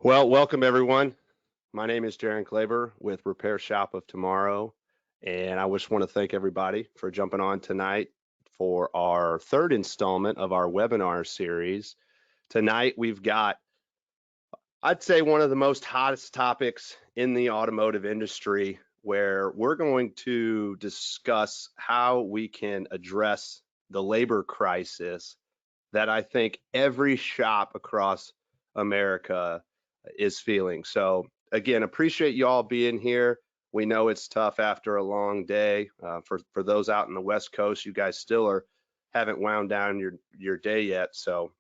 Well, welcome everyone. My name is Jaron Kleber with Repair Shop of Tomorrow, and I just want to thank everybody for jumping on tonight for our third installment of our webinar series. Tonight we've got, I'd say, one of the most hottest topics in the automotive industry, where we're going to discuss how we can address the labor crisis that I think every shop across America is feeling. So again, appreciate you all being here. We know it's tough after a long day. For those out in the West Coast, you guys still haven't wound down your day yet. So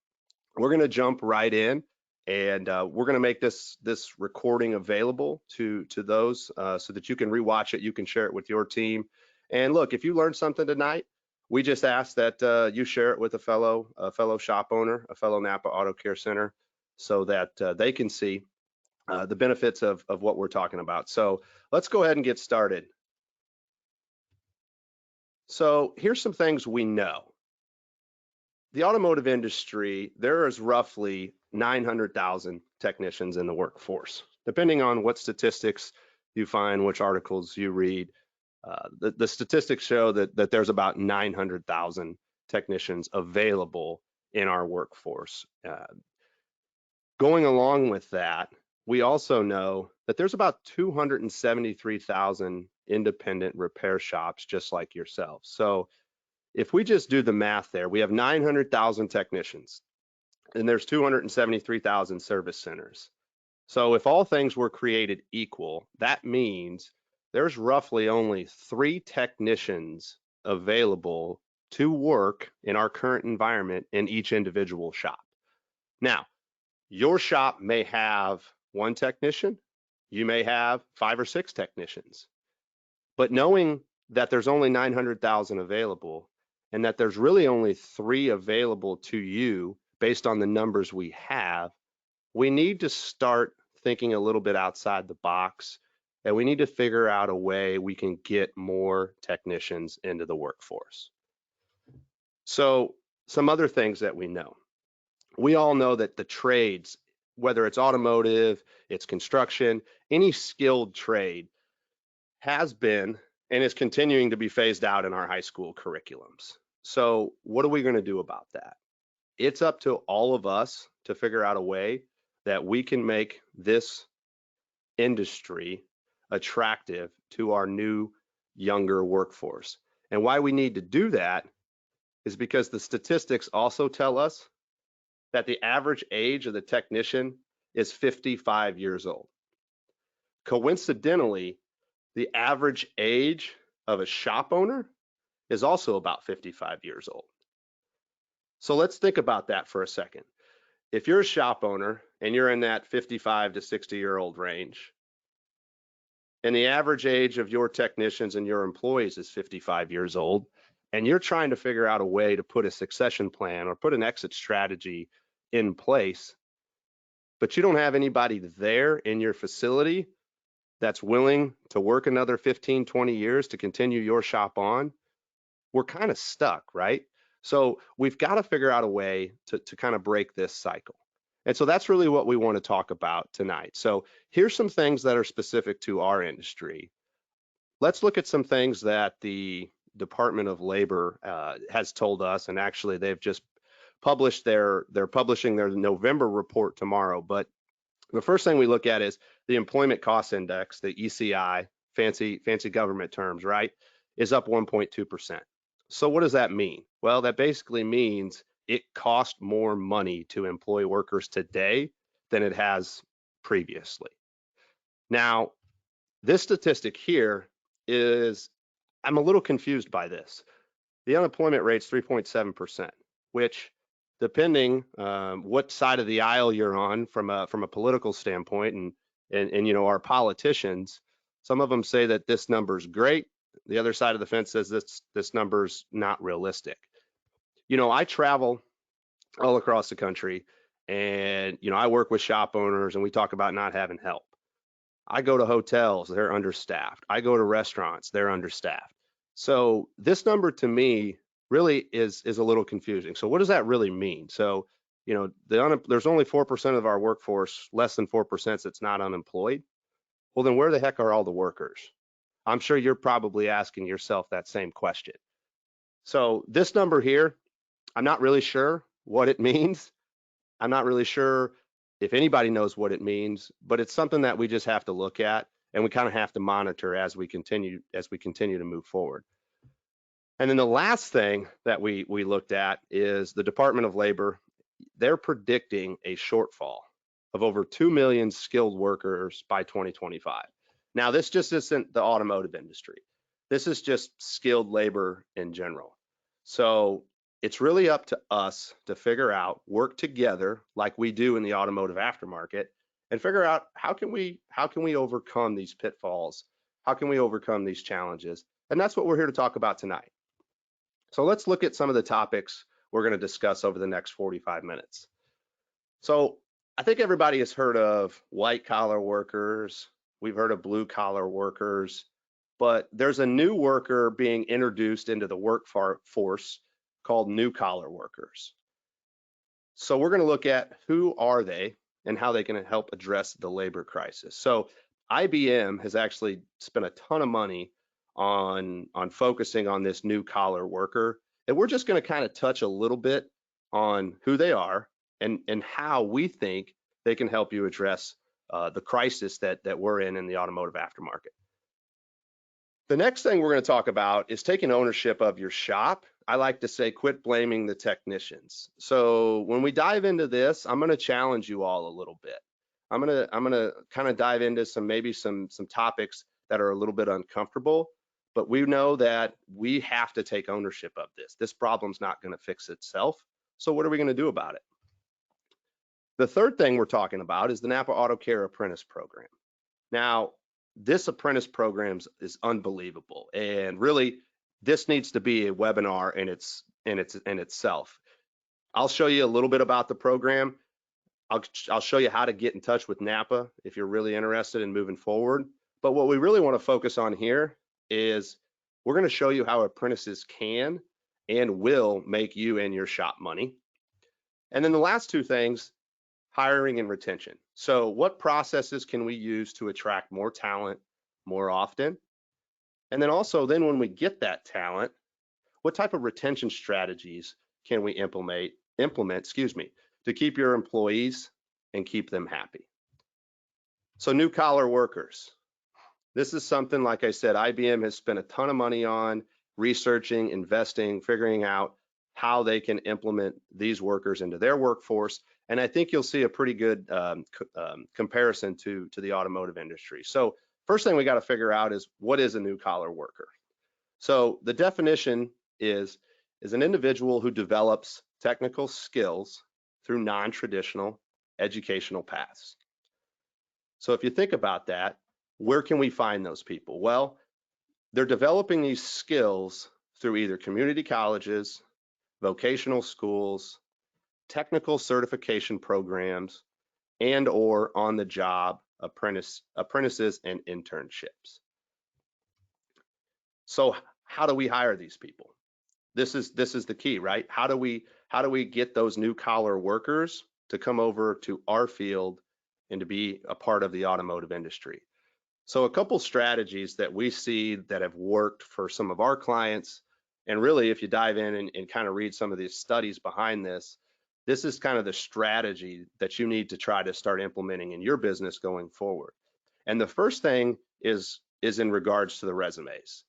we're going to jump right in, and we're going to make this recording available to those so that you can rewatch it, you can share it with your team. And look, if you learned something tonight, we just ask that you share it with a fellow shop owner, a fellow NAPA Auto Care Center, so that they can see the benefits of what we're talking about. So let's go ahead and get started. So here's some things we know. The automotive industry, there is roughly 900,000 technicians in the workforce. Depending on what statistics you find, which articles you read, the statistics show that there's about 900,000 technicians available in our workforce. Going along with that, we also know that there's about 273,000 independent repair shops just like yourselves. So if we just do the math there, we have 900,000 technicians and there's 273,000 service centers. So if all things were created equal, that means there's roughly only 3 technicians available to work in our current environment in each individual shop. Now, your shop may have 1 technician, you may have 5 or 6 technicians, but knowing that there's only 900,000 available and that there's really only 3 available to you based on the numbers we have, we need to start thinking a little bit outside the box, and we need to figure out a way we can get more technicians into the workforce. So some other things that we know. We all know that the trades, whether it's automotive, it's construction, any skilled trade, has been and is continuing to be phased out in our high school curriculums. So what are we going to do about that? It's up to all of us to figure out a way that we can make this industry attractive to our new, younger workforce. And why we need to do that is because the statistics also tell us that the average age of the technician is 55 years old. Coincidentally, the average age of a shop owner is also about 55 years old. So let's think about that for a second. If you're a shop owner and you're in that 55 to 60-year-old range, and the average age of your technicians and your employees is 55 years old, and you're trying to figure out a way to put a succession plan or put an exit strategy in place, but you don't have anybody there in your facility that's willing to work another 15, 20 years to continue your shop on, we're kind of stuck, right? So we've got to figure out a way to kind of break this cycle. And so that's really what we want to talk about tonight. So here's some things that are specific to our industry. Let's look at some things that the Department of Labor has told us, and actually they've just published they're publishing their November report tomorrow. But the first thing we look at is the Employment Cost Index, the ECI, fancy government terms, right, is up 1.2%. So what does that mean? Well, that basically means it costs more money to employ workers today than it has previously. Now, this statistic here is, I'm a little confused by this. The unemployment rate's 3.7%, which, depending what side of the aisle you're on from a political standpoint, and you know, our politicians, some of them say that this number's great. The other side of the fence says this number's not realistic. You know, I travel all across the country, and you know, I work with shop owners, and we talk about not having help. I go to hotels, they're understaffed. I go to restaurants, they're understaffed. So this number to me really is a little confusing. So what does that really mean? So there's only 4% of our workforce, less than 4% that's not unemployed. Well, then where the heck are all the workers? I'm sure you're probably asking yourself that same question. So this number here, I'm not really sure what it means. I'm not really sure if anybody knows what it means, but it's something that we just have to look at, and we kind of have to monitor as we continue to move forward. And then the last thing that we looked at is the Department of Labor. They're predicting a shortfall of over 2 million skilled workers by 2025. Now, this just isn't the automotive industry. This is just skilled labor in general. So it's really up to us to figure out, work together like we do in the automotive aftermarket, and figure out how can we overcome these pitfalls? How can we overcome these challenges? And that's what we're here to talk about tonight. So let's look at some of the topics we're going to discuss over the next 45 minutes. So I think everybody has heard of white collar workers. We've heard of blue collar workers, but there's a new worker being introduced into the workforce called new collar workers. So we're going to look at who are they and how they can help address the labor crisis. So IBM has actually spent a ton of money on focusing on this new collar worker, and we're just going to kind of touch a little bit on who they are and how we think they can help you address the crisis that we're in the automotive aftermarket. The next thing we're going to talk about is taking ownership of your shop. I like to say quit blaming the technicians. So when we dive into this, I'm going to challenge you all a little bit. I'm going to kind of dive into some topics that are a little bit uncomfortable, but we know that we have to take ownership of this. This problem's not going to fix itself. So what are we going to do about it? The third thing we're talking about is the NAPA AutoCare Apprentice Program. Now, this apprentice program is unbelievable, and really, this needs to be a webinar in itself. I'll show you a little bit about the program. I'll show you how to get in touch with NAPA if you're really interested in moving forward. But what we really want to focus on here is we're going to show you how apprentices can and will make you and your shop money. And then the last two things, hiring and retention. So what processes can we use to attract more talent more often? And then also, when we get that talent, what type of retention strategies can we implement, to keep your employees and keep them happy? So new collar workers. This is something, like I said, IBM has spent a ton of money on researching, investing, figuring out how they can implement these workers into their workforce. And I think you'll see a pretty good comparison to the automotive industry. So first thing we got to figure out is, what is a new collar worker? So the definition is an individual who develops technical skills through non-traditional educational paths. So if you think about that, where can we find those people? Well, they're developing these skills through either community colleges, vocational schools, technical certification programs, and or on-the-job apprentices and internships. So how do we hire these people? This is the key, right? How do we get those new collar workers to come over to our field and to be a part of the automotive industry? So a couple strategies that we see that have worked for some of our clients, and really if you dive in and kind of read some of these studies behind this, this is kind of the strategy that you need to try to start implementing in your business going forward. And the first thing is in regards to the resumes.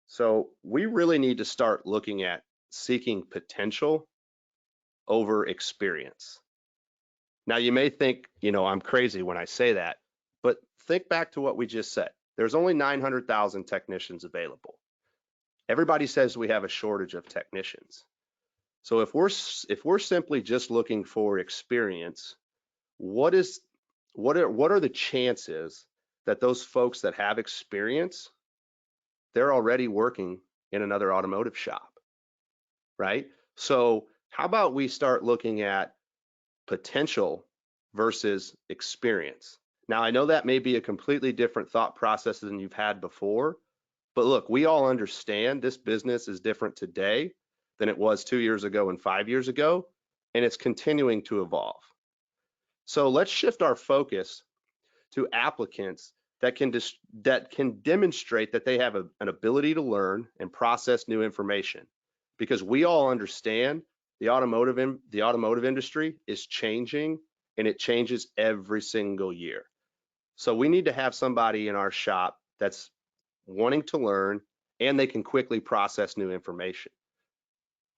So we really need to start looking at seeking potential over experience. Now you may think, I'm crazy when I say that, but think back to what we just said. There's only 900,000 technicians available. Everybody says we have a shortage of technicians. So if we're simply just looking for experience, what are the chances that those folks that have experience, they're already working in another automotive shop, right? So how about we start looking at potential versus experience? Now, I know that may be a completely different thought process than you've had before, but look, we all understand this business is different today than it was 2 years ago and 5 years ago. and it's continuing to evolve. So let's shift our focus to applicants that can demonstrate that they have an ability to learn and process new information, because we all understand the automotive industry is changing, and it changes every single year. So we need to have somebody in our shop that's wanting to learn and they can quickly process new information.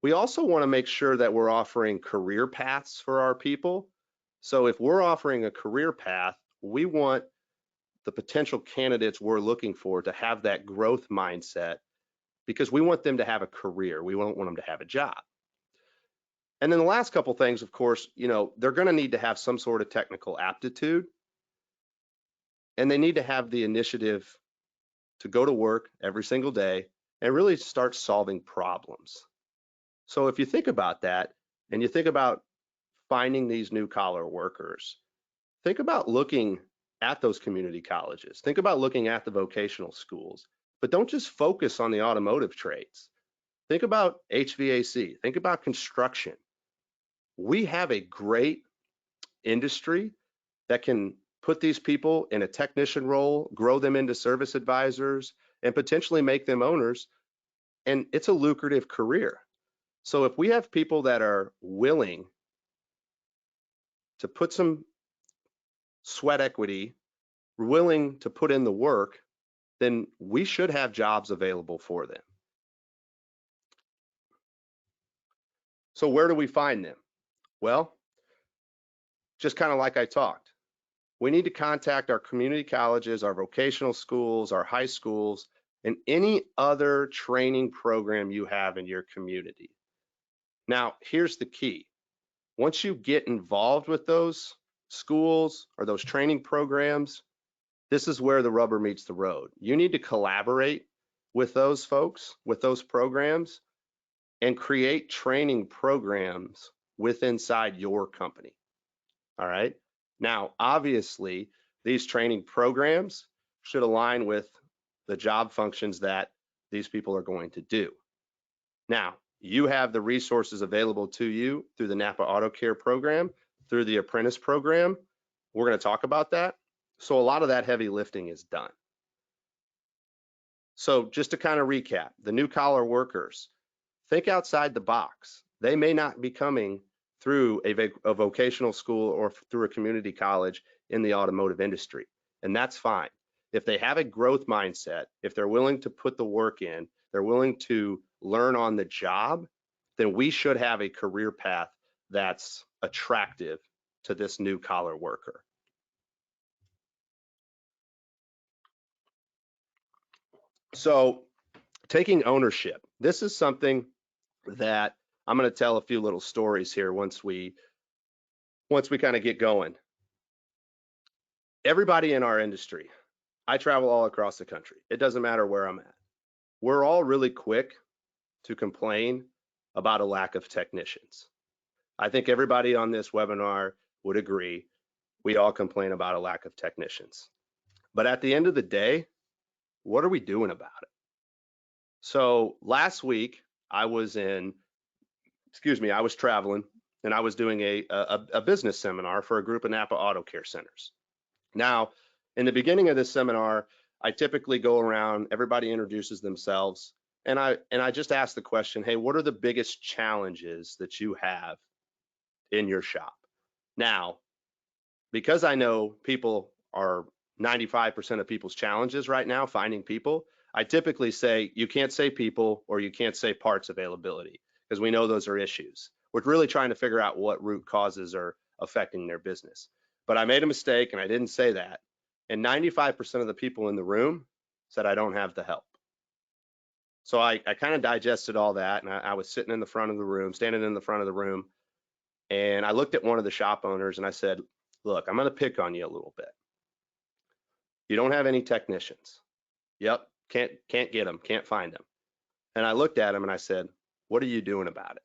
We also want to make sure that we're offering career paths for our people. So if we're offering a career path, we want the potential candidates we're looking for to have that growth mindset, because we want them to have a career. We don't want them to have a job. And then the last couple things, of course, they're going to need to have some sort of technical aptitude, and they need to have the initiative to go to work every single day and really start solving problems. So if you think about that and you think about finding these new collar workers, think about looking at those community colleges. Think about looking at the vocational schools, but don't just focus on the automotive trades. Think about HVAC, think about construction. We have a great industry that can put these people in a technician role, grow them into service advisors, and potentially make them owners. And it's a lucrative career. So if we have people that are willing to put some sweat equity, willing to put in the work, then we should have jobs available for them. So where do we find them? Well, just kind of like I talked, we need to contact our community colleges, our vocational schools, our high schools, and any other training program you have in your community. Now, here's the key. Once you get involved with those schools or those training programs, this is where the rubber meets the road. You need to collaborate with those folks, with those programs, and create training programs inside your company. All right. Now, obviously, these training programs should align with the job functions that these people are going to do. Now, you have the resources available to you through the NAPA AutoCare program, through the apprentice program. We're going to talk about that. So a lot of that heavy lifting is done. So just to kind of recap, the new collar workers, think outside the box. They may not be coming through a vocational school or through a community college in the automotive industry, and that's fine. If they have a growth mindset, if they're willing to put the work in, they're willing to learn on the job, then we should have a career path that's attractive to this new collar worker. So taking ownership, this is something that I'm going to tell a few little stories here once we kind of get going. Everybody in our industry, I travel all across the country. It doesn't matter where I'm at. We're all really quick to complain about a lack of technicians. I think everybody on this webinar would agree. We all complain about a lack of technicians. But at the end of the day, what are we doing about it? So last week I was traveling, and I was doing a business seminar for a group of NAPA AutoCare centers. Now, in the beginning of this seminar, I typically go around, everybody introduces themselves, and I just ask the question, hey, what are the biggest challenges that you have in your shop? Now, because I know people are 95% of people's challenges right now, finding people, I typically say you can't say people or you can't say parts availability, because we know those are issues. We're really trying to figure out what root causes are affecting their business. But I made a mistake and I didn't say that. And 95% of the people in the room said I don't have the help. So I kind of digested all that, and I was sitting in the front of the room, standing in the front of the room, and I looked at one of the shop owners and I said, look, I'm going to pick on you a little bit. You don't have any technicians. Yep, can't get them, can't find them. And I looked at him and I said, what are you doing about it?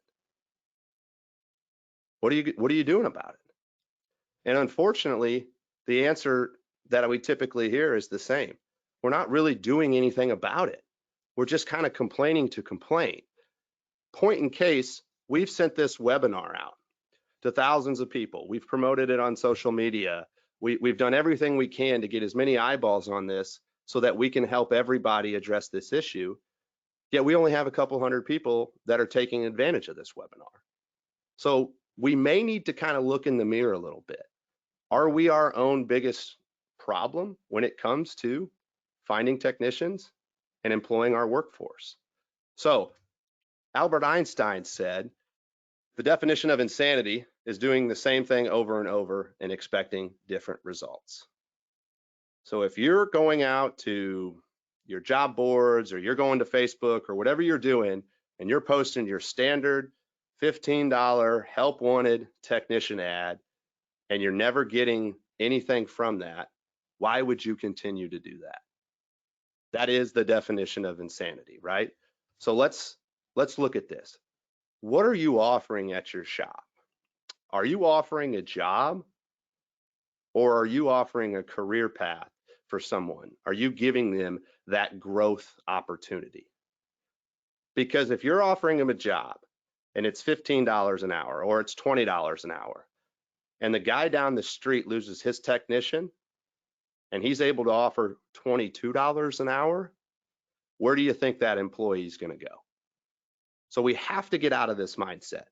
What are you doing about it? And unfortunately, the answer that we typically hear is the same. We're not really doing anything about it. We're just kind of complaining to complain. Point in case, we've sent this webinar out. to thousands of people. We've promoted it on social media. We've done everything we can to get as many eyeballs on this so that we can help everybody address this issue. Yet we only have a couple hundred people that are taking advantage of this webinar. So we may need to kind of look in the mirror a little bit. Are we our own biggest problem when it comes to finding technicians and employing our workforce? So Albert Einstein said, the definition of insanity is doing the same thing over and over and expecting different results. So if you're going out to your job boards or you're going to Facebook or whatever you're doing and you're posting your standard $15 help wanted technician ad and you're never getting anything from that, why would you continue to do that? That is the definition of insanity, right? So let's look at this. What are you offering at your shop? Are you offering a job or are you offering a career path for someone? Are you giving them that growth opportunity? Because if you're offering them a job and it's $15 an hour or it's $20 an hour, and the guy down the street loses his technician and he's able to offer $22 an hour, where do you think that employee is going to go? So we have to get out of this mindset.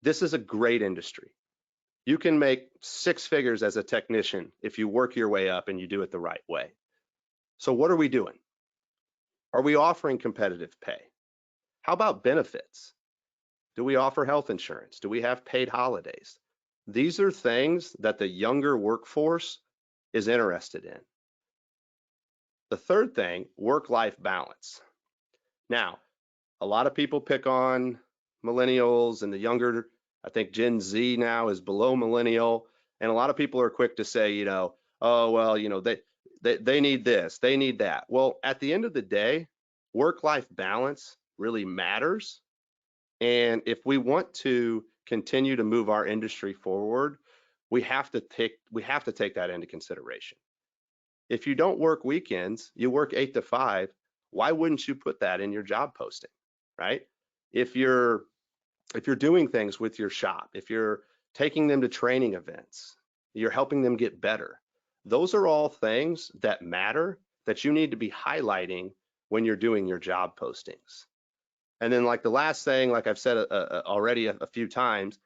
This is a great industry. You can make 6 figures as a technician if you work your way up and you do it the right way. So what are we doing? Are we offering competitive pay? How about benefits? Do we offer health insurance? Do we have paid holidays? These are things that the younger workforce is interested in. The third thing, work-life balance. Now, a lot of people pick on millennials and the younger, I think Gen Z now is below millennial, and a lot of people are quick to say, you know, oh, well, you know, they need this, they need that. Well, at the end of the day, work-life balance really matters. And if we want to continue to move our industry forward, we have to take that into consideration. If you don't work weekends, you work 8 to 5, why wouldn't you put that in your job posting, right? If you're doing things with your shop, if you're taking them to training events, you're helping them get better, those are all things that matter that you need to be highlighting when you're doing your job postings. And then like the last thing, like I've said already a few times,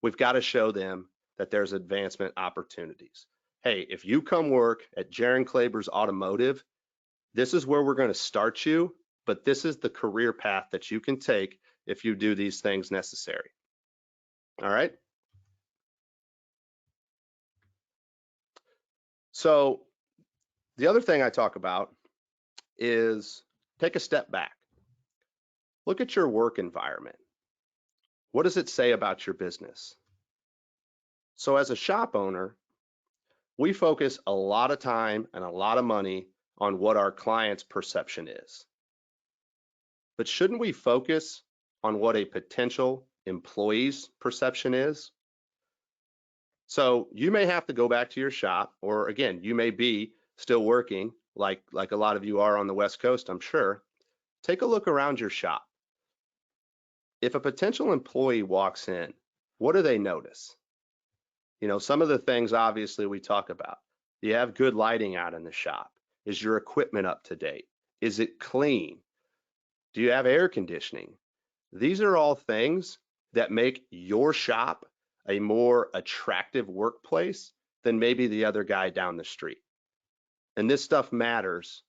we've got to show them that there's advancement opportunities. Hey, if you come work at Jaron Kleber's Automotive, this is where we're going to start you, but this is the career path that you can take if you do these things necessary. All right. So the other thing I talk about is take a step back. Look at your work environment. What does it say about your business? So as a shop owner, we focus a lot of time and a lot of money on what our client's perception is. But shouldn't we focus on what a potential employee's perception is? So you may have to go back to your shop, or again, you may be still working like a lot of you are on the West Coast, I'm sure. Take a look around your shop. If a potential employee walks in, what do they notice? You know, some of the things obviously we talk about. Do you have good lighting out in the shop? Is your equipment up to date? Is it clean? Do you have air conditioning? These are all things that make your shop a more attractive workplace than maybe the other guy down the street. And this stuff matters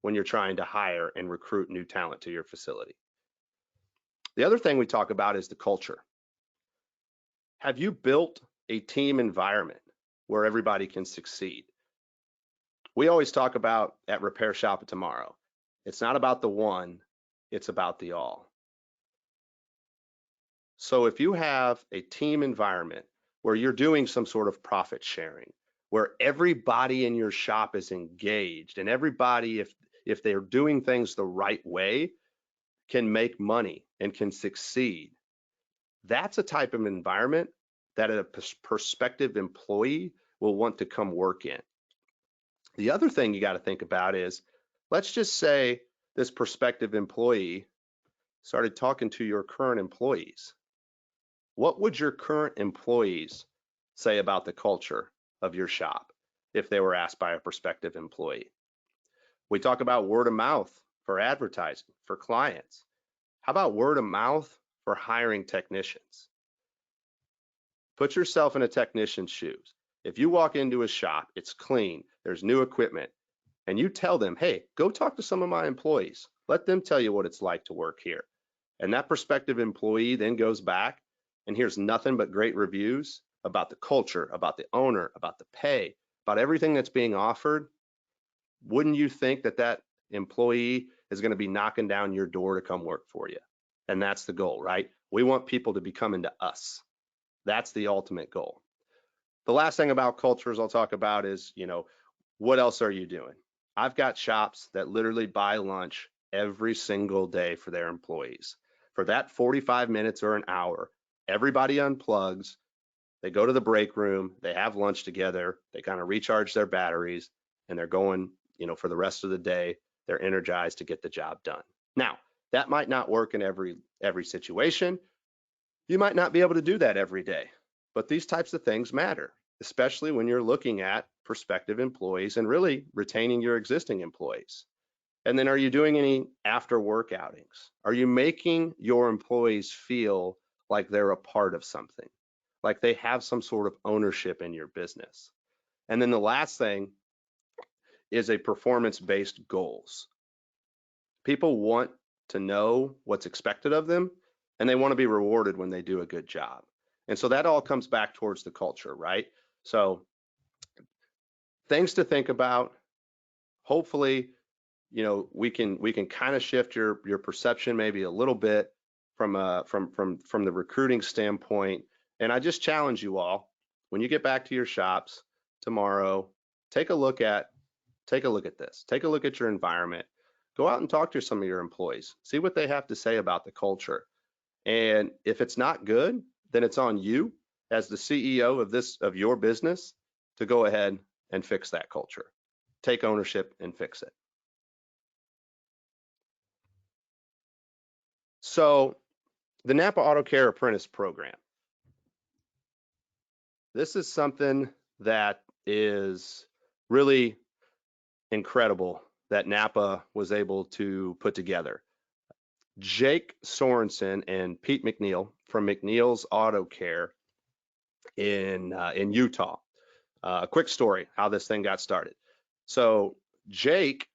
when you're trying to hire and recruit new talent to your facility. The other thing we talk about is the culture. Have you built a team environment where everybody can succeed? We always talk about at Repair Shop Tomorrow, it's not about the one, it's about the all. So if you have a team environment where you're doing some sort of profit sharing, where everybody in your shop is engaged and everybody, if they're doing things the right way, can make money and can succeed, that's a type of environment that a prospective employee will want to come work in. The other thing you got to think about is, let's just say this prospective employee started talking to your current employees. What would your current employees say about the culture of your shop if they were asked by a prospective employee? We talk about word of mouth for advertising, for clients. How about word of mouth for hiring technicians? Put yourself in a technician's shoes. If you walk into a shop, it's clean, there's new equipment, and you tell them, hey, go talk to some of my employees. Let them tell you what it's like to work here. And that prospective employee then goes back and hears nothing but great reviews about the culture, about the owner, about the pay, about everything that's being offered. Wouldn't you think that that employee is going to be knocking down your door to come work for you? And that's the goal, right? We want people to be coming to us. That's the ultimate goal. The last thing about cultures I'll talk about is, what else are you doing? I've got shops that literally buy lunch every single day for their employees. For that 45 minutes or an hour, everybody unplugs, they go to the break room, they have lunch together, they kind of recharge their batteries, and they're going, for the rest of the day, they're energized to get the job done. Now, that might not work in every situation. You might not be able to do that every day, but these types of things matter, especially when you're looking at prospective employees and really retaining your existing employees. And then, are you doing any after work outings? Are you making your employees feel like they're a part of something, like they have some sort of ownership in your business? And then the last thing is a performance-based goals. People want to know what's expected of them, and they want to be rewarded when they do a good job. And so that all comes back towards the culture, right? So things to think about. Hopefully, we can kind of shift your perception maybe a little bit from the recruiting standpoint. And I just challenge you all, when you get back to your shops tomorrow, take a look at this. Take a look at your environment. Go out and talk to some of your employees. See what they have to say about the culture. And if it's not good, then it's on you as the CEO of your business to go ahead and fix that culture. Take ownership and fix it. So the NAPA AutoCare Apprentice Program. This is something that is really incredible that NAPA was able to put together. Jake Sorensen and Pete McNeil from McNeil's AutoCare in Utah. A quick story how this thing got started. So Jake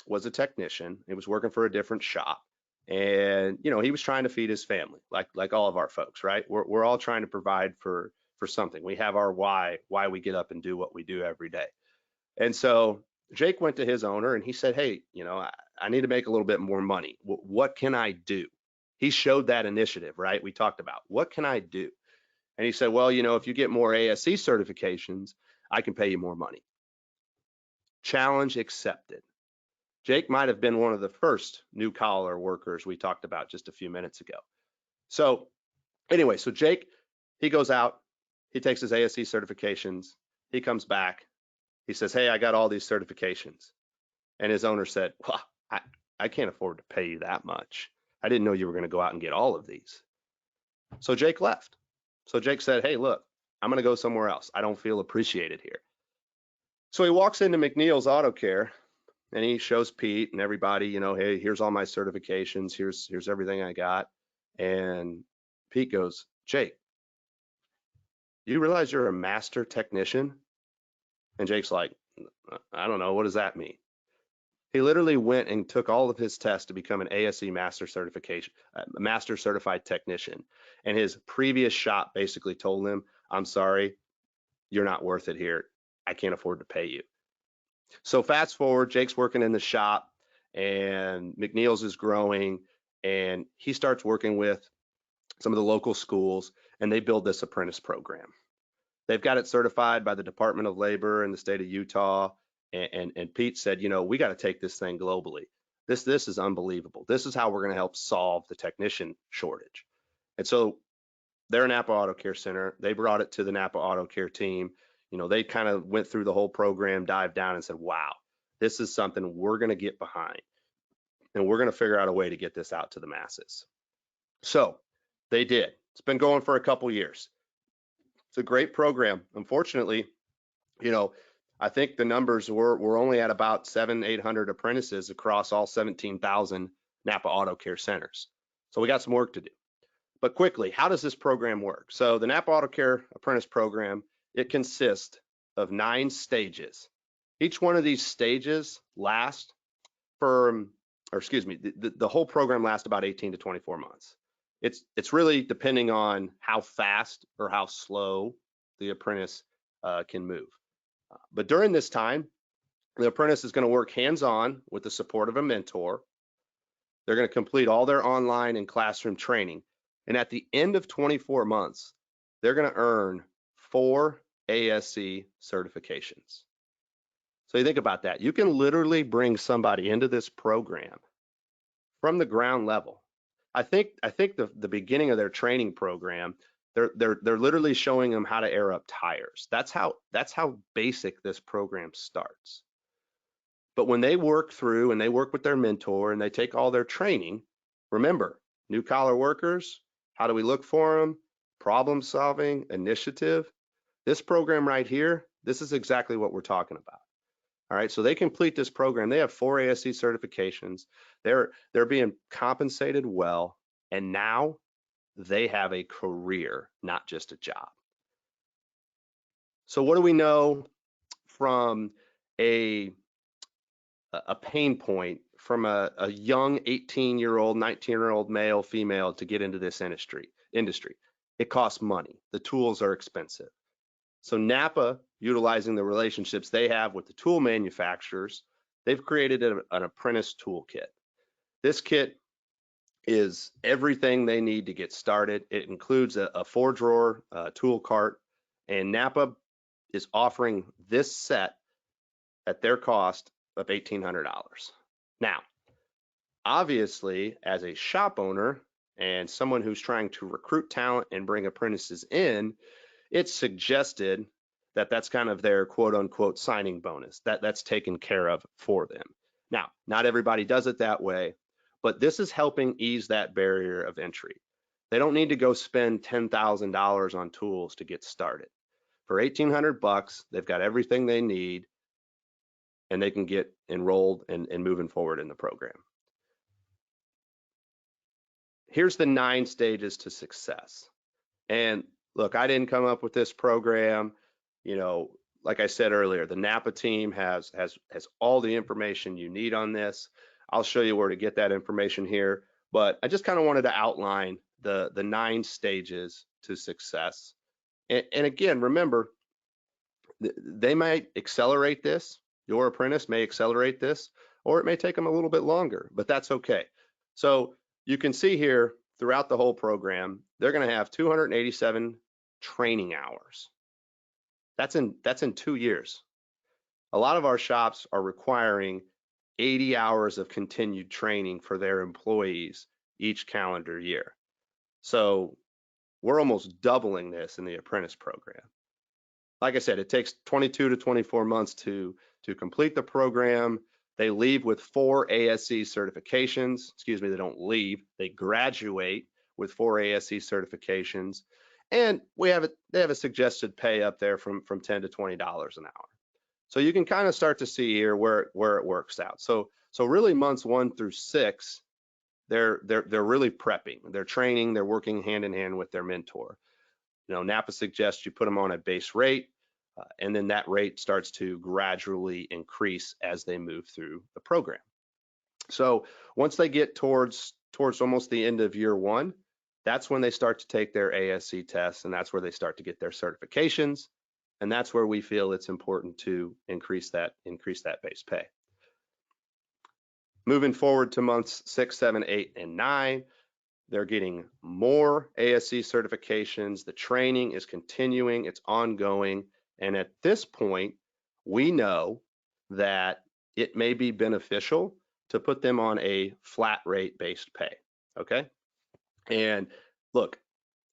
was a technician. He was working for a different shop, and he was trying to feed his family, like all of our folks, right? We're all trying to provide for something. We have our why we get up and do what we do every day. And so Jake went to his owner and he said, hey, I need to make a little bit more money. What can I do? He showed that initiative, right? We talked about what can I do? And he said, well, if you get more ASE certifications, I can pay you more money. Challenge accepted. Jake might have been one of the first new collar workers we talked about just a few minutes ago. So anyway, so Jake, he goes out, he takes his ASE certifications, he comes back, he says, hey, I got all these certifications. And his owner said, well, I can't afford to pay you that much. I didn't know you were going to go out and get all of these. So Jake left. So Jake said, hey, look, I'm going to go somewhere else. I don't feel appreciated here. So he walks into McNeil's AutoCare and he shows Pete and everybody, hey, here's all my certifications. Here's everything I got. And Pete goes, Jake, do you realize you're a master technician? And Jake's like, I don't know. What does that mean? He literally went and took all of his tests to become an ASE master certified technician. And his previous shop basically told him, I'm sorry, you're not worth it here. I can't afford to pay you. So fast forward, Jake's working in the shop and McNeil's is growing, and he starts working with some of the local schools, and they build this apprentice program. They've got it certified by the Department of Labor in the state of Utah. And Pete said, we got to take this thing globally. This is unbelievable. This is how we're going to help solve the technician shortage. And so they're Napa Auto Care Center. They brought it to the Napa Auto Care team. They kind of went through the whole program, dived down and said, wow, this is something we're going to get behind. And we're going to figure out a way to get this out to the masses. So they did. It's been going for a couple years. It's a great program. Unfortunately, you know, I think the numbers we're only at about 800 apprentices across all 17,000 NAPA AutoCare centers. So we got some work to do. But quickly, how does this program work? So the NAPA AutoCare Apprentice Program, it consists of 9 stages. Each one of these stages lasts for, or excuse me, the whole program lasts about 18 to 24 months. It's really depending on how fast or how slow the apprentice can move. But during this time, the apprentice is going to work hands-on with the support of a mentor. They're going to complete all their online and classroom training. And at the end of 24 months, they're going to earn 4 ASE certifications. So you think about that. You can literally bring somebody into this program from the ground level. I think the beginning of their training program, they're literally showing them how to air up tires. That's how basic this program starts. But when they work through and they work with their mentor and they take all their training, remember, new collar workers, how do we look for them? Problem solving, initiative. This program right here, this is exactly what we're talking about. All right, so they complete this program. They have 4 ASE certifications. They're being compensated well, and now they have a career, not just a job. So what do we know from a pain point from a young 18-year-old, 19-year-old male, female to get into this industry? It costs money. The tools are expensive. So NAPA, utilizing the relationships they have with the tool manufacturers, they've created an apprentice toolkit. This kit is everything they need to get started. It includes a 4-drawer tool cart, and NAPA is offering this set at their cost of $1,800. Now, obviously, as a shop owner and someone who's trying to recruit talent and bring apprentices in, it's suggested that that's kind of their quote unquote signing bonus, that's taken care of for them. Now, not everybody does it that way, but this is helping ease that barrier of entry. They don't need to go spend $10,000 on tools to get started. For $1,800, they've got everything they need, and they can get enrolled and moving forward in the program. Here's the 9 stages to success. And look, I didn't come up with this program. You know, like I said earlier, the NAPA team has all the information you need on this. I'll show you where to get that information here, but I just kind of wanted to outline the 9 stages to success. And again, remember, they might accelerate this. Your apprentice may accelerate this, or it may take them a little bit longer, but that's okay. So you can see here throughout the whole program, they're going to have 287 training hours. That's in 2 years. A lot of our shops are requiring 80 hours of continued training for their employees each calendar year. So we're almost doubling this in the apprentice program. Like I said, it takes 22 to 24 months to complete the program. They leave with 4 ASE certifications. Excuse me, they don't leave, they graduate with 4 ASE certifications. And they have a suggested pay up there from $10 to $20 an hour. So you can kind of start to see here where it works out. So really months 1 through 6, they're really prepping, they're training, they're working hand in hand with their mentor. You know, NAPA suggests you put them on a base rate, and then that rate starts to gradually increase as they move through the program. So once they get towards almost the end of year 1, that's when they start to take their ASE tests, and that's where they start to get their certifications, and that's where we feel it's important to increase that base pay. Moving forward to months 6, 7, 8, and 9, they're getting more ASE certifications. The training is continuing, it's ongoing, and at this point, we know that it may be beneficial to put them on a flat rate based pay, okay? And look,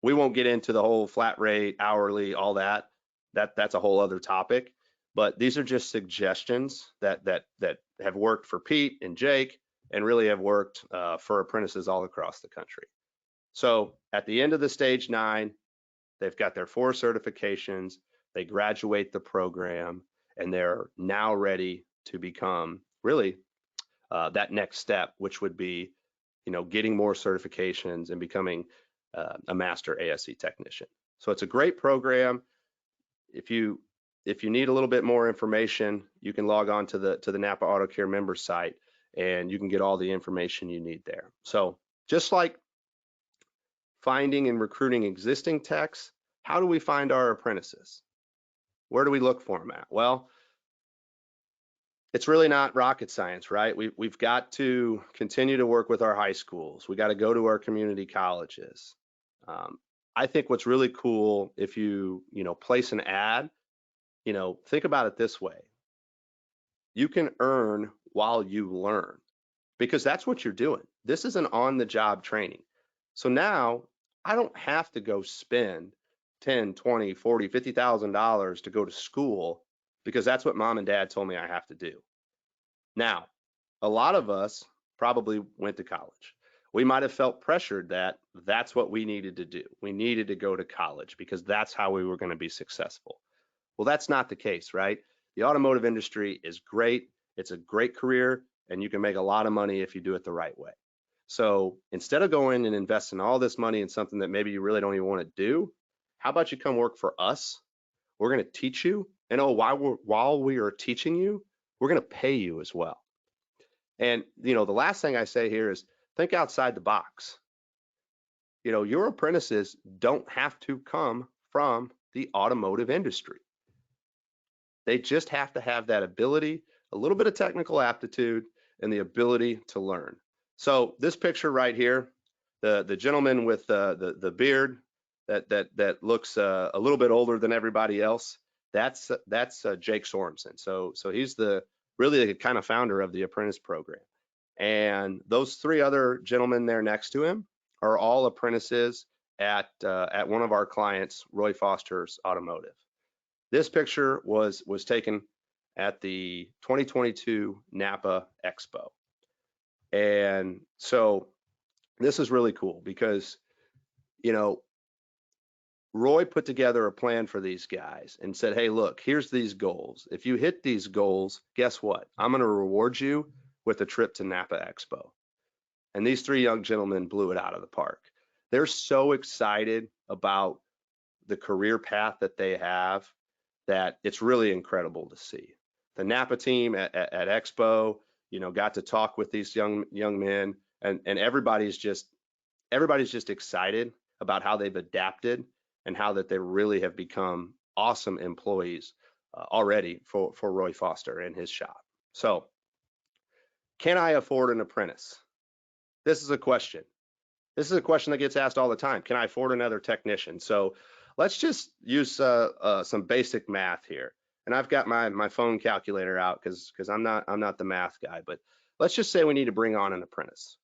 we won't get into the whole flat rate, hourly, all that. That's a whole other topic, but these are just suggestions that have worked for Pete and Jake and really have worked for apprentices all across the country. So at the end of the stage 9, they've got their 4 certifications, they graduate the program, and they're now ready to become really that next step, which would be, getting more certifications and becoming a master ASE technician. So it's a great program. If you need a little bit more information, you can log on to the NAPA AutoCare member site, and you can get all the information you need there. So just like finding and recruiting existing techs, how do we find our apprentices? Where do we look for them at? Well, it's really not rocket science, right? We've got to continue to work with our high schools. We got to go to our community colleges. I think what's really cool, if you place an ad, think about it this way. You can earn while you learn, because that's what you're doing. This is an on-the-job training. So now I don't have to go spend $10, $20, $40, $50,000 to go to school because that's what mom and dad told me I have to do. Now, a lot of us probably went to college. We might have felt pressured that that's what we needed to do. We needed to go to college because that's how we were going to be successful. Well, that's not the case, right? The automotive industry is great. It's a great career, and you can make a lot of money if you do it the right way. So instead of going and investing all this money in something that maybe you really don't even want to do, how about you come work for us? We're going to teach you, and while we are teaching you, we're going to pay you as well. And the last thing I say here is think outside the box. Your apprentices don't have to come from the automotive industry. They just have to have that ability, a little bit of technical aptitude, and the ability to learn. So this picture right here, the gentleman with the beard that looks a little bit older than everybody else, that's Jake Sorensen. So he's really the kind of founder of the apprentice program. And those 3 other gentlemen there next to him are all apprentices at one of our clients, Roy Foster's Automotive. This picture was taken at the 2022 NAPA Expo. And so this is really cool because, Roy put together a plan for these guys and said, hey, look, here's these goals. If you hit these goals, guess what? I'm going to reward you with a trip to NAPA Expo. And these 3 young gentlemen blew it out of the park. They're so excited about the career path that they have that it's really incredible to see. The NAPA team at Expo, got to talk with these young men, and everybody's just excited about how they've adapted and how that they really have become awesome employees already for Roy Foster and his shop. So, can I afford an apprentice? This is a question. This is a question that gets asked all the time. Can I afford another technician? So let's just use some basic math here. And I've got my phone calculator out because I'm not the math guy, but let's just say we need to bring on an apprentice.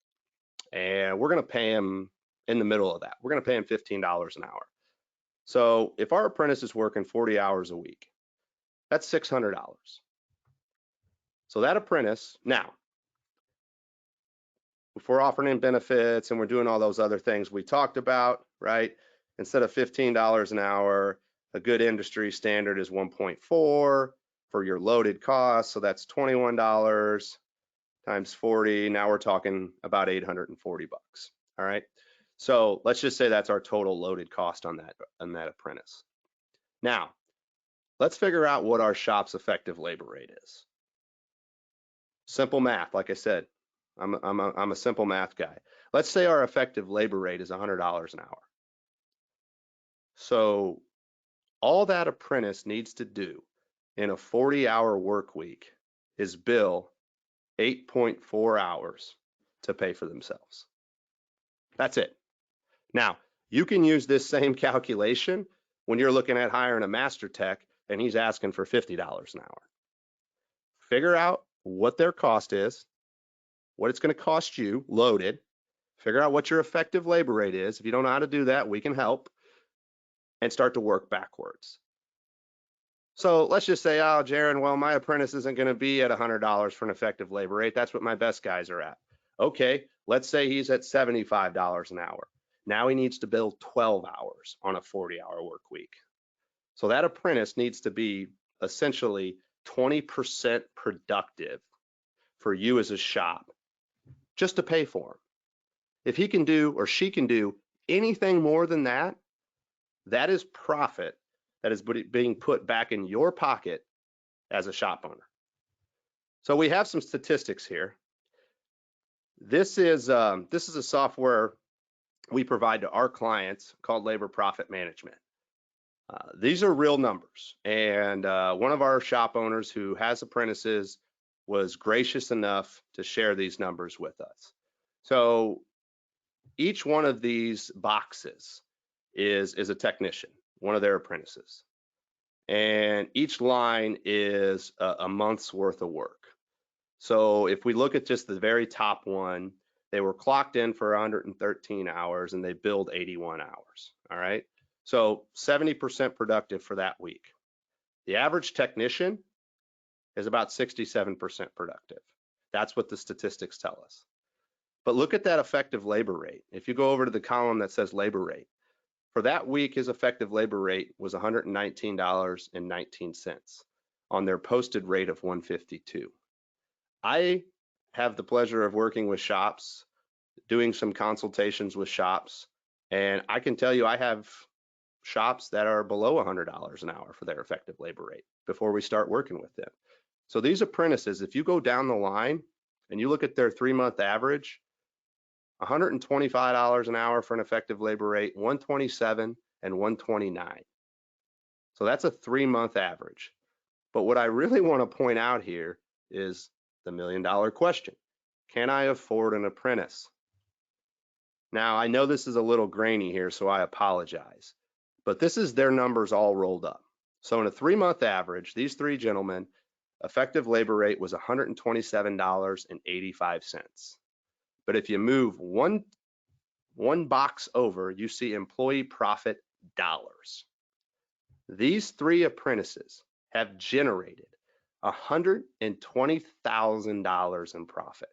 And we're going to pay him in the middle of that. We're going to pay him $15 an hour. So if our apprentice is working 40 hours a week, that's $600. So that apprentice, now, if we're offering him benefits and we're doing all those other things we talked about, right? Instead of $15 an hour, a good industry standard is 1.4 for your loaded costs. So that's $21 times 40. Now we're talking about 840 bucks. All right. So let's just say that's our total loaded cost on that apprentice. Now, let's figure out what our shop's effective labor rate is. Simple math, like I said, I'm a simple math guy. Let's say our effective labor rate is $100 an hour. So all that apprentice needs to do in a 40-hour work week is bill 8.4 hours to pay for themselves. That's it. Now, you can use this same calculation when you're looking at hiring a master tech and he's asking for $50 an hour. Figure out what their cost is, what it's going to cost you loaded, figure out what your effective labor rate is. If you don't know how to do that, we can help, and start to work backwards. So let's just say, oh, Jaron, well, my apprentice isn't going to be at $100 for an effective labor rate. That's what my best guys are at. Okay, let's say he's at $75 an hour. Now he needs to bill 12 hours on a 40-hour work week. So that apprentice needs to be essentially 20% productive for you as a shop just to pay for him. If he can do or she can do anything more than that, that is profit that is being put back in your pocket as a shop owner. So we have some statistics here. This is a software we provide to our clients called Labor Profit Management. These are real numbers, and one of our shop owners who has apprentices was gracious enough to share these numbers with us. So each one of these boxes is a technician, one of their apprentices, and each line is a month's worth of work. So if we look at just the very top one, they were clocked in for 113 hours and they billed 81 hours. All right. So 70% productive for that week. The average technician is about 67% productive. That's what the statistics tell us. But look at that effective labor rate. If you go over to the column that says labor rate, for that week, his effective labor rate was $119.19 on their posted rate of 152. I have the pleasure of working with shops, doing some consultations with shops, and I can tell you I have shops that are below $100 an hour for their effective labor rate before we start working with them. So these apprentices, if you go down the line and you look at their 3-month average, $125 an hour for an effective labor rate, $127 and $129. So that's a 3-month average. But what I really want to point out here is the $1,000,000 question. Can I afford an apprentice? Now, I know this is a little grainy here, so I apologize, but this is their numbers all rolled up. So in a 3-month average, these three gentlemen, effective labor rate was $127.85. But if you move one box over, you see employee profit dollars. These three apprentices have generated $120,000 in profit.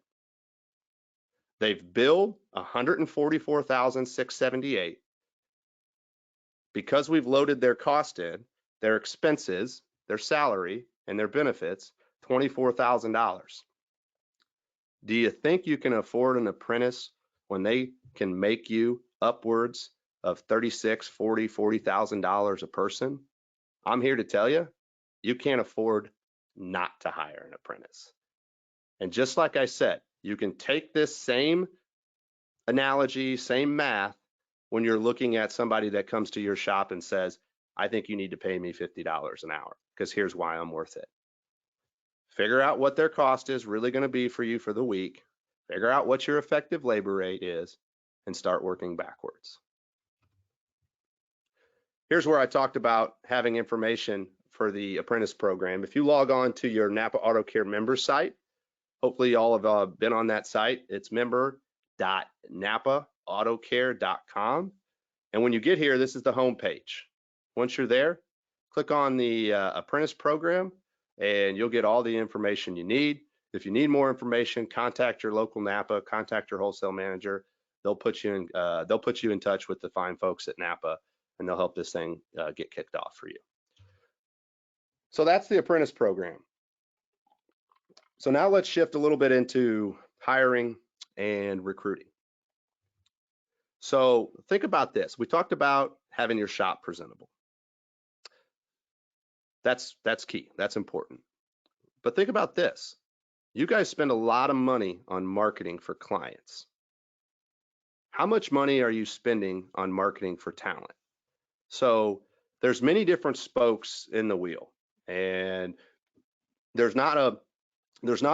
They've billed $144,678. Because we've loaded their cost in, their expenses, their salary, and their benefits, $24,000. Do you think you can afford an apprentice when they can make you upwards of $36,000, $40,000 a person? I'm here to tell you, you can't afford not to hire an apprentice. And just like I said, you can take this same analogy, same math, when you're looking at somebody that comes to your shop and says, I think you need to pay me $50 an hour because here's why I'm worth it. Figure out what their cost is really going to be for you for the week. Figure out what your effective labor rate is and start working backwards. Here's where I talked about having information for the apprentice program. If you log on to your NAPA AutoCare member site, hopefully y'all have been on that site. It's member.napaautocare.com. And when you get here, this is the home page. Once you're there, click on the apprentice program and you'll get all the information you need. If you need more information, contact your local NAPA, contact your wholesale manager. They'll put you in touch with the fine folks at NAPA, and they'll help this thing get kicked off for you. So that's the apprentice program. So now let's shift a little bit into hiring and recruiting. So think about this. We talked about having your shop presentable. That's key. That's important. But think about this. You guys spend a lot of money on marketing for clients. How much money are you spending on marketing for talent? So there's many different spokes in the wheel, and there's not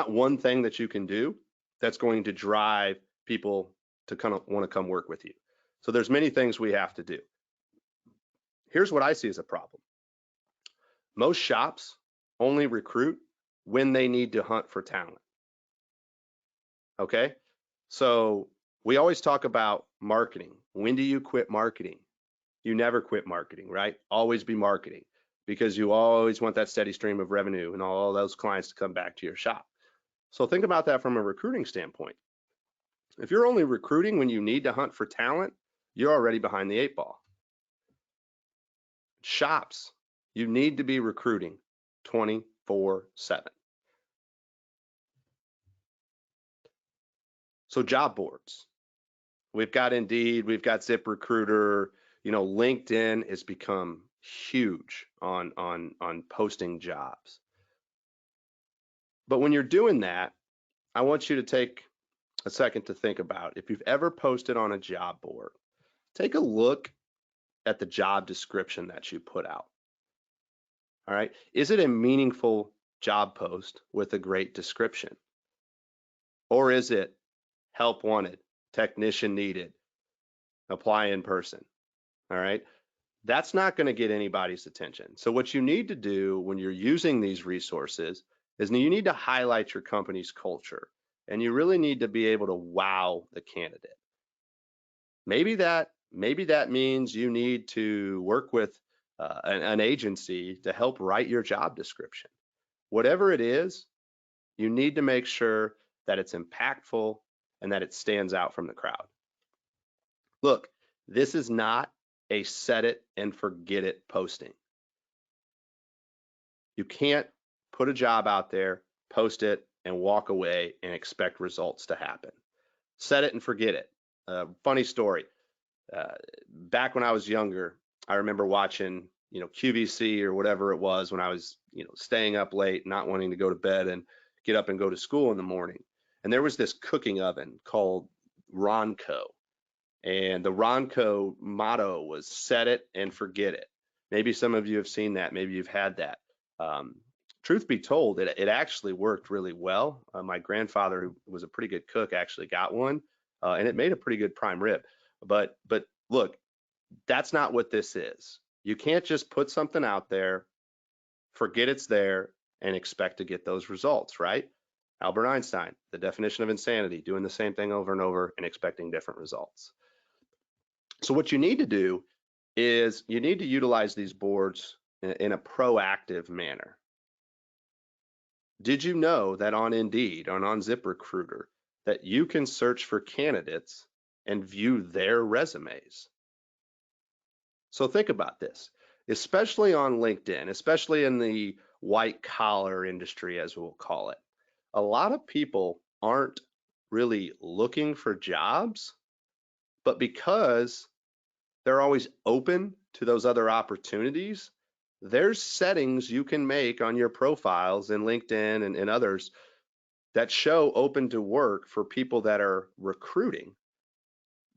one thing that you can do that's going to drive people to kind of want to come work with you. So there's many things we have to do. Here's what I see as a problem. Most shops only recruit when they need to hunt for talent. Okay, so we always talk about marketing. When do you quit marketing? You never quit marketing, right? Always be marketing, because you always want that steady stream of revenue and all those clients to come back to your shop. So think about that from a recruiting standpoint. If you're only recruiting when you need to hunt for talent, you're already behind the 8 ball. Shops, you need to be recruiting 24/7. So job boards, we've got Indeed, we've got ZipRecruiter, LinkedIn has become huge on posting jobs. But when you're doing that, I want you to take a second to think about if you've ever posted on a job board, take a look at the job description that you put out. All right. Is it a meaningful job post with a great description? Or is it help wanted, technician needed, apply in person? All right. That's not going to get anybody's attention. So what you need to do when you're using these resources is you need to highlight your company's culture, and you really need to be able to wow the candidate. Maybe that means you need to work with an agency to help write your job description. Whatever it is, you need to make sure that it's impactful and that it stands out from the crowd. Look, this is not a set it and forget it posting. You can't put a job out there, post it, and walk away and expect results to happen. Set it and forget it. Funny story. Back when I was younger, I remember watching, QVC or whatever it was when I was, staying up late, not wanting to go to bed and get up and go to school in the morning. And there was this cooking oven called Ronco. And the Ronco motto was set it and forget it. Maybe some of you have seen that. Maybe you've had that. Truth be told, it actually worked really well. My grandfather, who was a pretty good cook, actually got one, and it made a pretty good prime rib. But look, that's not what this is. You can't just put something out there, forget it's there, and expect to get those results, right? Albert Einstein, the definition of insanity, doing the same thing over and over and expecting different results. So what you need to do is you need to utilize these boards in a proactive manner. Did you know that on Indeed, on ZipRecruiter, that you can search for candidates and view their resumes? So think about this, especially on LinkedIn, especially in the white collar industry, as we'll call it. A lot of people aren't really looking for jobs, but because they're always open to those other opportunities, there's settings you can make on your profiles in LinkedIn and others that show open to work for people that are recruiting,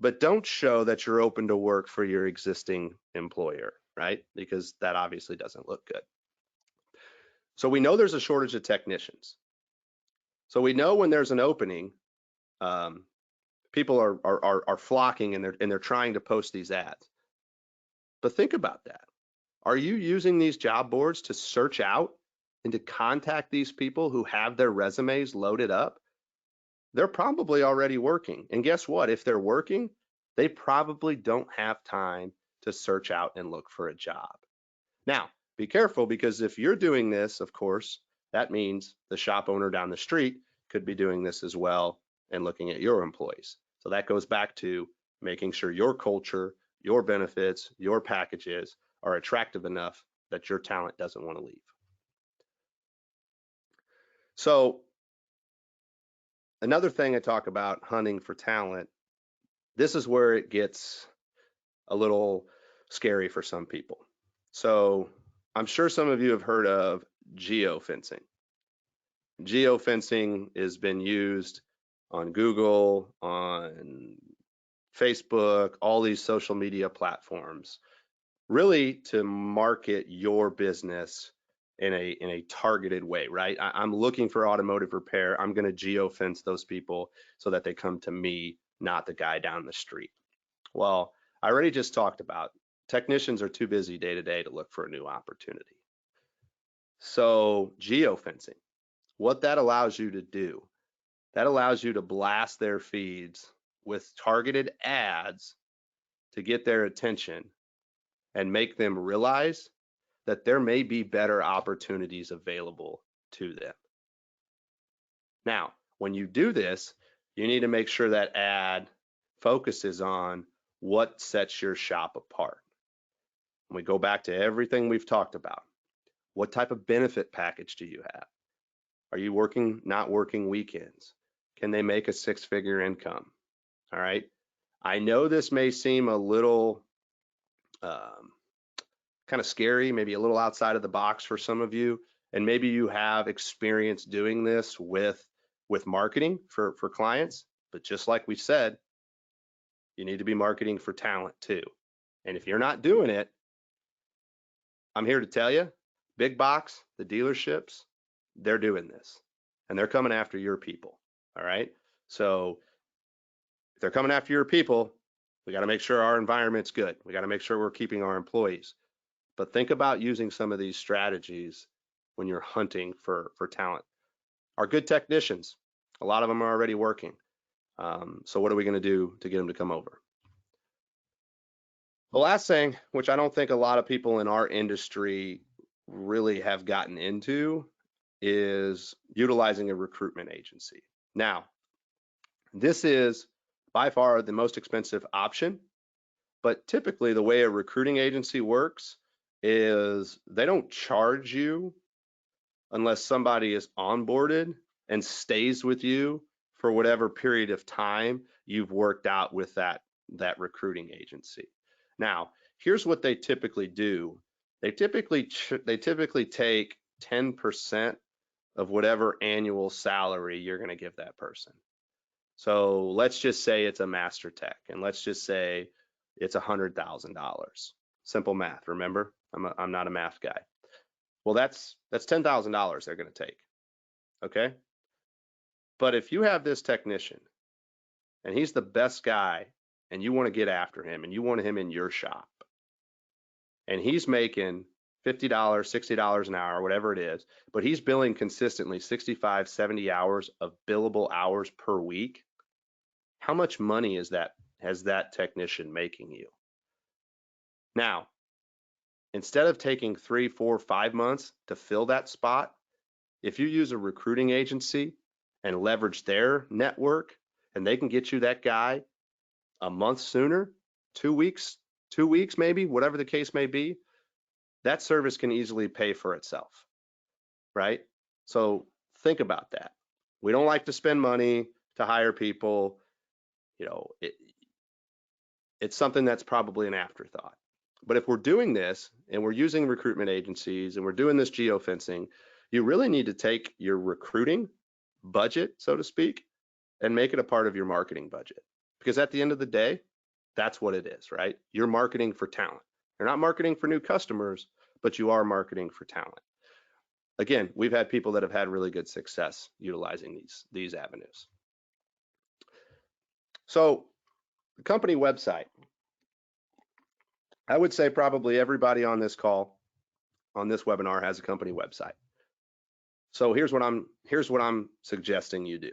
but don't show that you're open to work for your existing employer, right? Because that obviously doesn't look good. So we know there's a shortage of technicians. So we know when there's an opening, people are flocking and they're trying to post these ads. But think about that. Are you using these job boards to search out and to contact these people who have their resumes loaded up? They're probably already working. And guess what? If they're working, they probably don't have time to search out and look for a job. Now, be careful, because if you're doing this, of course, that means the shop owner down the street could be doing this as well and looking at your employees. So that goes back to making sure your culture, your benefits, your packages are attractive enough that your talent doesn't want to leave. So another thing I talk about, hunting for talent, this is where it gets a little scary for some people. So I'm sure some of you have heard of geofencing. Geofencing has been used on Google, on Facebook, all these social media platforms, really to market your business in a targeted way, right? I'm looking for automotive repair. I'm going to geofence those people so that they come to me, not the guy down the street. Well, I already just talked about technicians are too busy day to day to look for a new opportunity. So geofencing, what that allows you to do, that allows you to blast their feeds with targeted ads to get their attention and make them realize that there may be better opportunities available to them. Now, when you do this, you need to make sure that ad focuses on what sets your shop apart. And we go back to everything we've talked about. What type of benefit package do you have? Are you working, not working weekends? Can they make a six-figure income? All right. I know this may seem a little kind of scary, maybe a little outside of the box for some of you, and maybe you have experience doing this with marketing for clients, but just like we said, you need to be marketing for talent too. And if you're not doing it, I'm here to tell you, big box, the dealerships, they're doing this and they're coming after your people. All right. So if they're coming after your people, we got to make sure our environment's good. We got to make sure we're keeping our employees. But think about using some of these strategies when you're hunting for talent. Our good technicians, a lot of them are already working. So what are we going to do to get them to come over? The last thing, which I don't think a lot of people in our industry really have gotten into, is utilizing a recruitment agency. Now, this is by far the most expensive option, but typically the way a recruiting agency works is they don't charge you unless somebody is onboarded and stays with you for whatever period of time you've worked out with that recruiting agency. Now, here's what they typically do. They typically take 10% of whatever annual salary you're going to give that person. So let's just say it's a master tech, and let's just say it's $100,000. Simple math, remember? I'm not a math guy. Well, that's $10,000 they're going to take, okay? But if you have this technician and he's the best guy and you want to get after him and you want him in your shop and he's making $50, $60 an hour, whatever it is, but he's billing consistently 65, 70 hours of billable hours per week, how much money has that technician making you? Now, instead of taking 3, 4, 5 months to fill that spot, if you use a recruiting agency and leverage their network and they can get you that guy a month sooner, 2 weeks maybe, whatever the case may be, that service can easily pay for itself, right? So think about that. We don't like to spend money to hire people. You know, it's something that's probably an afterthought. But if we're doing this and we're using recruitment agencies and we're doing this geofencing, you really need to take your recruiting budget, so to speak, and make it a part of your marketing budget. Because at the end of the day, that's what it is, right? You're marketing for talent. You're not marketing for new customers, but you are marketing for talent. Again, we've had people that have had really good success utilizing these avenues. So the company website, I would say probably everybody on this call, on this webinar, has a company website. So here's what I'm suggesting you do.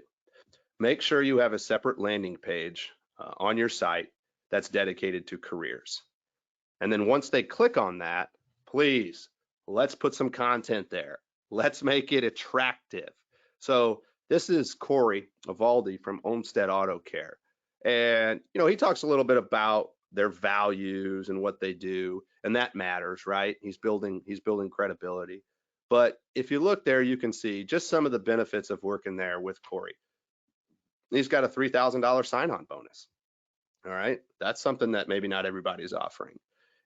Make sure you have a separate landing page on your site that's dedicated to careers. And then once they click on that, please, let's put some content there. Let's make it attractive. So this is Corey Evaldi from Olmsted AutoCare. And, you know, he talks a little bit about their values and what they do, and that matters, right? He's building credibility. But if you look there, you can see just some of the benefits of working there with Corey. He's got a $3,000 sign-on bonus. All right, that's something that maybe not everybody's offering.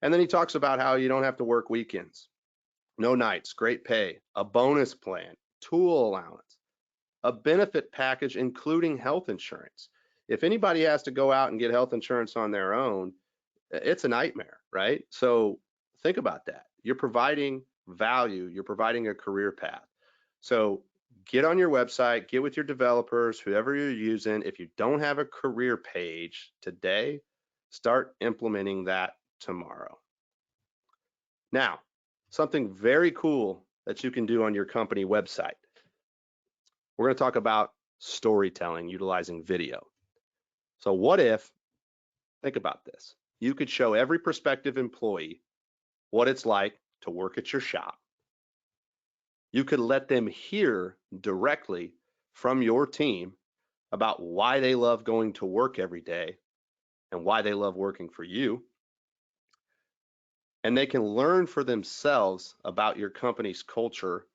And then he talks about how you don't have to work weekends, no nights, great pay, a bonus plan, tool allowance, a benefit package including health insurance. If anybody has to go out and get health insurance on their own, it's a nightmare, right? So think about that. You're providing value, you're providing a career path. So get on your website, get with your developers, whoever you're using. If you don't have a career page today, start implementing that tomorrow. Now, something very cool that you can do on your company website. We're going to talk about storytelling utilizing video. So what if, think about this, you could show every prospective employee what it's like to work at your shop. You could let them hear directly from your team about why they love going to work every day and why they love working for you. And they can learn for themselves about your company's culture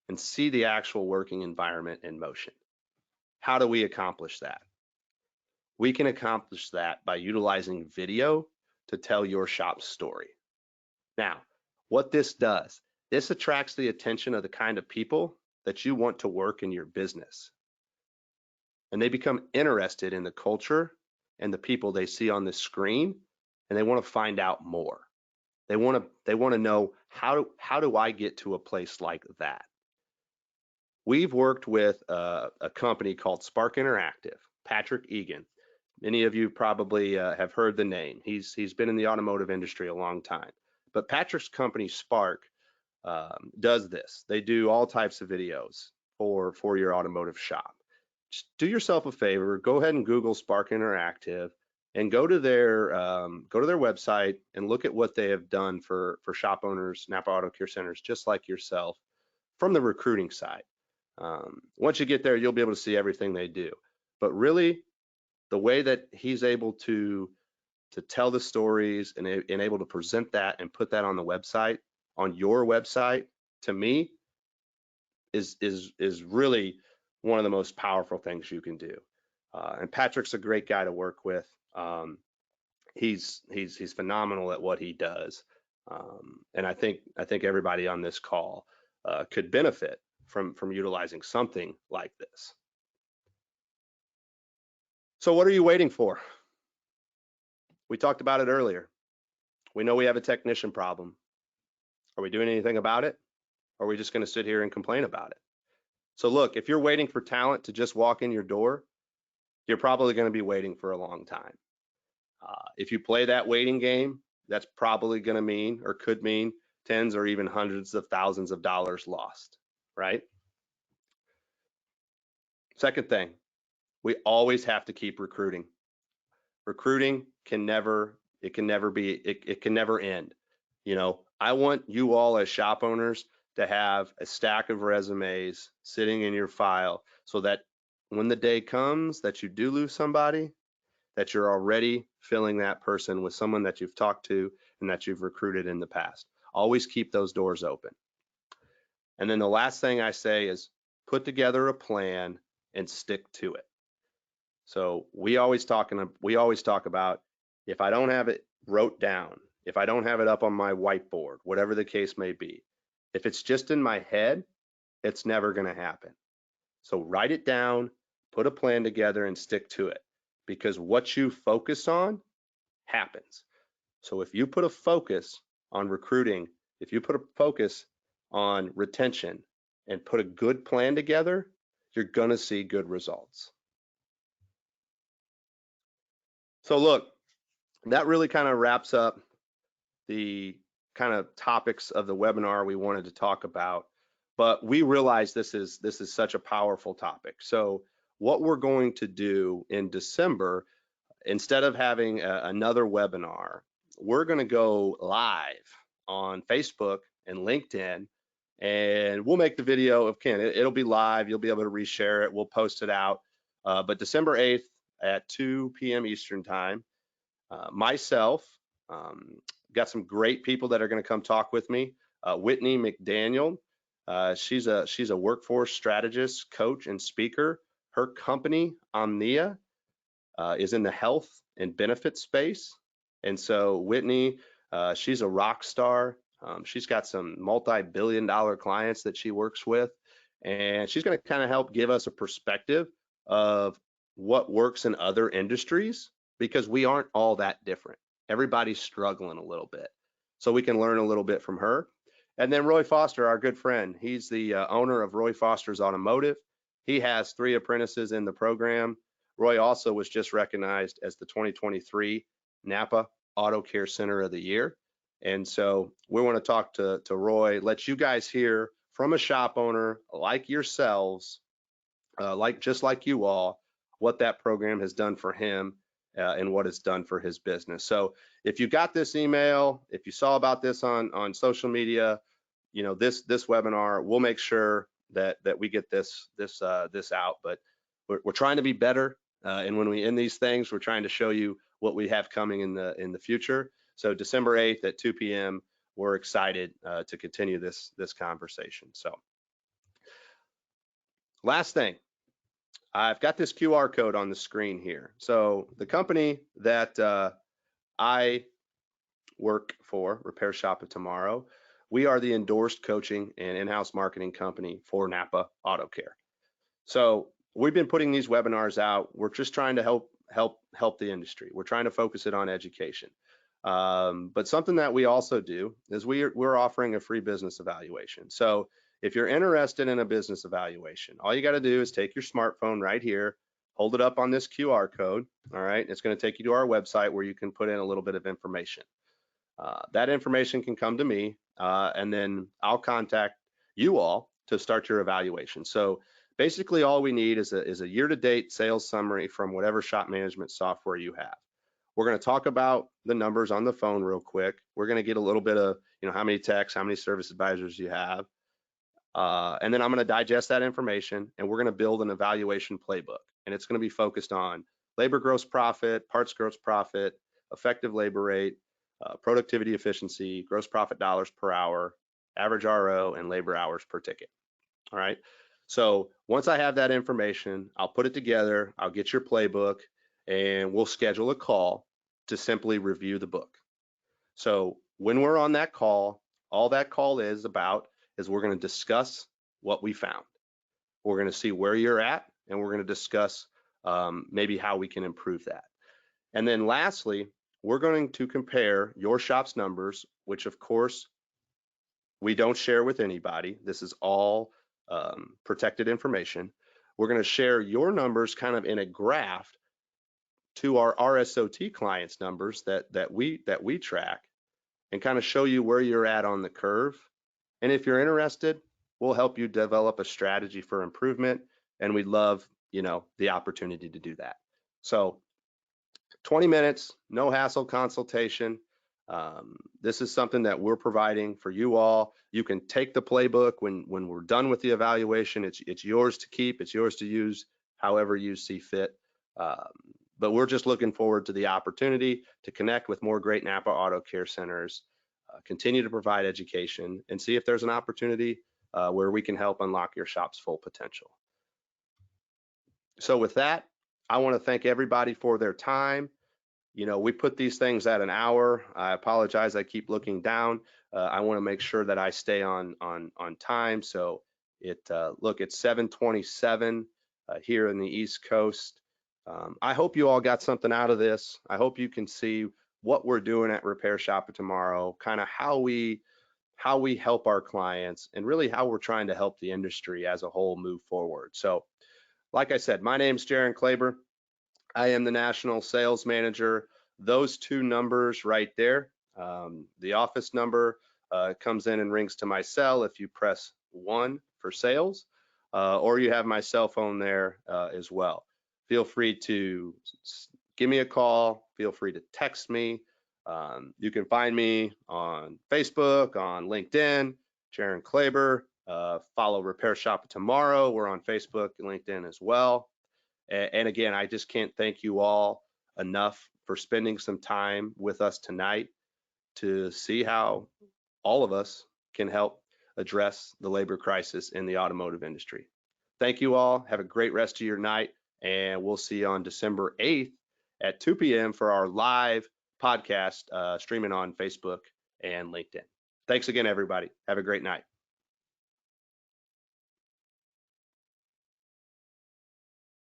and see the actual working environment in motion. How do we accomplish that? We can accomplish that by utilizing video to tell your shop's story. Now, what this does, this attracts the attention of the kind of people that you want to work in your business. And they become interested in the culture and the people they see on the screen, and they want to find out more. They want to know, how do I get to a place like that? We've worked with a company called Spark Interactive, Patrick Egan. Many of you probably have heard the name. He's been in the automotive industry a long time. But Patrick's company, Spark, does this. They do all types of videos for your automotive shop. Just do yourself a favor, go ahead and Google Spark Interactive and go to their website and look at what they have done for shop owners, NAPA AutoCare centers, just like yourself, from the recruiting side. Once you get there, you'll be able to see everything they do. But really, the way that he's able to tell the stories and able to present that and put that on the website, on your website, to me, is really one of the most powerful things you can do. And Patrick's a great guy to work with. He's phenomenal at what he does, and I think everybody on this call could benefit from utilizing something like this. So what are you waiting for? We talked about it earlier. We know we have a technician problem. Are we doing anything about it? Or are we just going to sit here and complain about it? So look, if you're waiting for talent to just walk in your door, you're probably going to be waiting for a long time. If you play that waiting game, that's probably going to mean, or could mean, tens or even hundreds of thousands of dollars lost, right? Second thing, we always have to keep recruiting. Recruiting can never end. You know, I want you all as shop owners to have a stack of resumes sitting in your file so that when the day comes that you do lose somebody, that you're already filling that person with someone that you've talked to and that you've recruited in the past. Always keep those doors open. And then the last thing I say is put together a plan and stick to it. So we always talk about, if I don't have it wrote down, if I don't have it up on my whiteboard, whatever the case may be, if it's just in my head, it's never going to happen. So write it down, put a plan together, and stick to it, because what you focus on happens. So if you put a focus on recruiting, if you put a focus on retention and put a good plan together, you're going to see good results. So look, that really kind of wraps up the kind of topics of the webinar we wanted to talk about, but we realize this is such a powerful topic. So what we're going to do in December, instead of having another webinar, we're going to go live on Facebook and LinkedIn, and we'll make the video of Ken. It'll be live. You'll be able to reshare it. We'll post it out. But December 8th at 2 p.m. Eastern time, myself, got some great people that are going to come talk with me. Whitney McDaniel, she's a workforce strategist, coach, and speaker. Her company, Omnia, is in the health and benefits space. And so Whitney, she's a rock star. She's got some multi-billion-dollar clients that she works with, and she's going to kind of help give us a perspective of what works in other industries, because we aren't all that different. Everybody's struggling a little bit, so we can learn a little bit from her. And then Roy Foster, our good friend, he's the owner of Roy Foster's Automotive. He has 3 apprentices in the program. Roy also was just recognized as the 2023 NAPA AutoCare Center of the Year. And so we want to talk to Roy, let you guys hear from a shop owner like yourselves, just like you all, what that program has done for him and what it's done for his business. So if you got this email, if you saw about this on social media, you know, this webinar, we'll make sure that we get this out. But we're trying to be better, and when we end these things, we're trying to show you what we have coming in the future. So December 8th at 2 p.m. we're excited to continue this conversation. So last thing, I've got this QR code on the screen here. So the company that I work for, Repair Shop of Tomorrow, we are the endorsed coaching and in-house marketing company for NAPA AutoCare. So we've been putting these webinars out. We're just trying to help the industry. We're trying to focus it on education. But something that we also do is we're offering a free business evaluation. So if you're interested in a business evaluation, all you got to do is take your smartphone right here, hold it up on this QR code. All right, it's going to take you to our website where you can put in a little bit of information. That information can come to me, and then I'll contact you all to start your evaluation. So basically all we need is a year-to-date sales summary from whatever shop management software you have. We're going to talk about the numbers on the phone real quick. We're going to get a little bit of, how many techs, how many service advisors you have. And then I'm going to digest that information, and we're going to build an evaluation playbook. And it's going to be focused on labor gross profit, parts gross profit, effective labor rate, productivity efficiency, gross profit dollars per hour, average RO, and labor hours per ticket. All right. So once I have that information, I'll put it together, I'll get your playbook, and we'll schedule a call to simply review the book. So when we're on that call, all that call is about is we're going to discuss what we found. We're going to see where you're at, and we're going to discuss maybe how we can improve that. And then lastly, we're going to compare your shop's numbers, which of course we don't share with anybody. This is all protected information. We're going to share your numbers kind of in a graph to our RSOT clients' numbers that we track, and kind of show you where you're at on the curve. And if you're interested, we'll help you develop a strategy for improvement, and we'd love, the opportunity to do that. So 20 minutes, no hassle consultation. This is something that we're providing for you all. You can take the playbook when we're done with the evaluation. It's yours to keep, it's yours to use however you see fit. But we're just looking forward to the opportunity to connect with more great NAPA Auto Care centers, continue to provide education, and see if there's an opportunity where we can help unlock your shop's full potential. So with that, I want to thank everybody for their time. We put these things at an hour. I apologize, I keep looking down. I want to make sure that I stay on time. So look, it's 7:27 here in the East Coast. I hope you all got something out of this. I hope you can see what we're doing at Repair Shop of Tomorrow, kind of how we help our clients, and really how we're trying to help the industry as a whole move forward. So like I said, my name's Jaron Kleber. I am the National Sales Manager. Those two numbers right there, the office number comes in and rings to my cell if you press 1 for sales, or you have my cell phone there as well. Feel free to give me a call. Feel free to text me. You can find me on Facebook, on LinkedIn, Jaron Kleber. Follow Repair Shop of Tomorrow. We're on Facebook and LinkedIn as well. And again, I just can't thank you all enough for spending some time with us tonight to see how all of us can help address the labor crisis in the automotive industry. Thank you all. Have a great rest of your night, and we'll see you on December 8th at 2 p.m. for our live podcast streaming on Facebook and LinkedIn. Thanks again, everybody. Have a great night.